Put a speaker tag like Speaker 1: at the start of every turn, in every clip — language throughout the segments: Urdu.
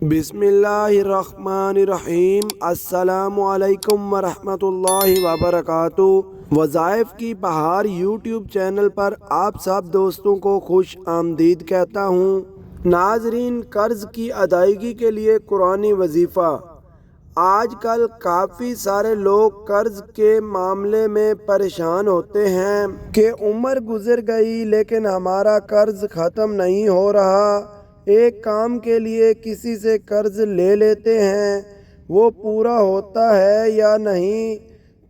Speaker 1: بسم اللہ الرحمن الرحیم۔ السلام علیکم ورحمۃ اللہ وبرکاتہ۔ وظائف کی بہار یوٹیوب چینل پر آپ سب دوستوں کو خوش آمدید کہتا ہوں۔ ناظرین، قرض کی ادائیگی کے لیے قرآنی وظیفہ۔ آج کل کافی سارے لوگ قرض کے معاملے میں پریشان ہوتے ہیں کہ عمر گزر گئی لیکن ہمارا قرض ختم نہیں ہو رہا۔ ایک کام کے لیے کسی سے قرض لے لیتے ہیں، وہ پورا ہوتا ہے یا نہیں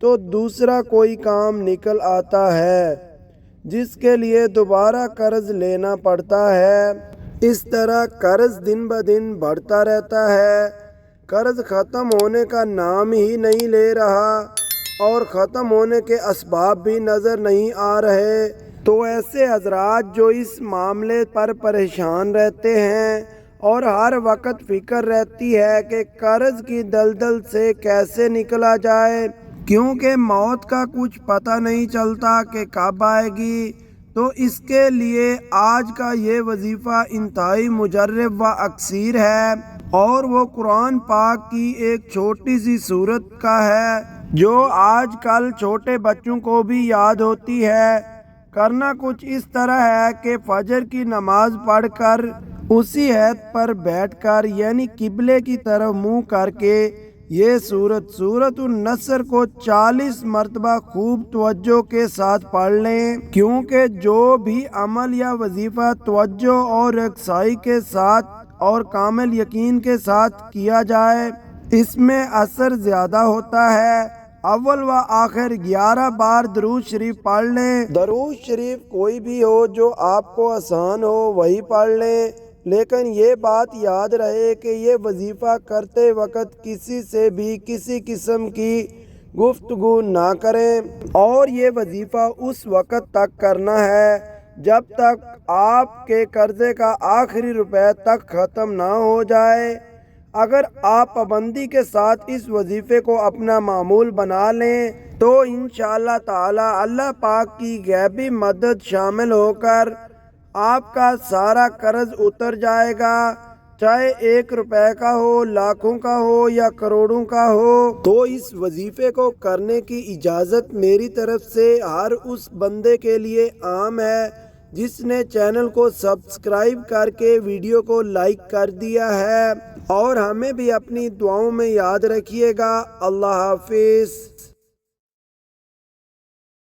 Speaker 1: تو دوسرا کوئی کام نکل آتا ہے جس کے لیے دوبارہ قرض لینا پڑتا ہے۔ اس طرح قرض دن بدن بڑھتا رہتا ہے۔ قرض ختم ہونے کا نام ہی نہیں لے رہا اور ختم ہونے کے اسباب بھی نظر نہیں آ رہے۔ تو ایسے حضرات جو اس معاملے پر پریشان رہتے ہیں اور ہر وقت فکر رہتی ہے کہ قرض کی دلدل سے کیسے نکلا جائے، کیونکہ موت کا کچھ پتہ نہیں چلتا کہ کب آئے گی، تو اس کے لیے آج کا یہ وظیفہ انتہائی مجرب و اکثیر ہے، اور وہ قرآن پاک کی ایک چھوٹی سی سورت کا ہے جو آج کل چھوٹے بچوں کو بھی یاد ہوتی ہے۔ کرنا کچھ اس طرح ہے کہ فجر کی نماز پڑھ کر اسی ہیئت پر بیٹھ کر، یعنی قبلے کی طرف منہ کر کے، یہ سورۃ النصر کو 40 مرتبہ خوب توجہ کے ساتھ پڑھ لیں، کیونکہ جو بھی عمل یا وظیفہ توجہ اور یکسائی کے ساتھ اور کامل یقین کے ساتھ کیا جائے، اس میں اثر زیادہ ہوتا ہے۔ اول و آخر 11 بار درود شریف پڑھ لیں۔ درود شریف کوئی بھی ہو جو آپ کو آسان ہو وہی پڑھ لیں، لیکن یہ بات یاد رہے کہ یہ وظیفہ کرتے وقت کسی سے بھی کسی قسم کی گفتگو نہ کریں، اور یہ وظیفہ اس وقت تک کرنا ہے جب تک آپ کے قرضے کا آخری روپے تک ختم نہ ہو جائے۔ اگر آپ پابندی کے ساتھ اس وظیفے کو اپنا معمول بنا لیں تو انشاءاللہ تعالی اللہ پاک کی غیبی مدد شامل ہو کر آپ کا سارا قرض اتر جائے گا، چاہے 1 روپے کا ہو، لاکھوں کا ہو یا کروڑوں کا ہو۔ تو اس وظیفے کو کرنے کی اجازت میری طرف سے ہر اس بندے کے لیے عام ہے جس نے چینل کو سبسکرائب کر کے ویڈیو کو لائک کر دیا ہے، اور ہمیں بھی اپنی دعاؤں میں یاد رکھیے گا۔ اللہ حافظ۔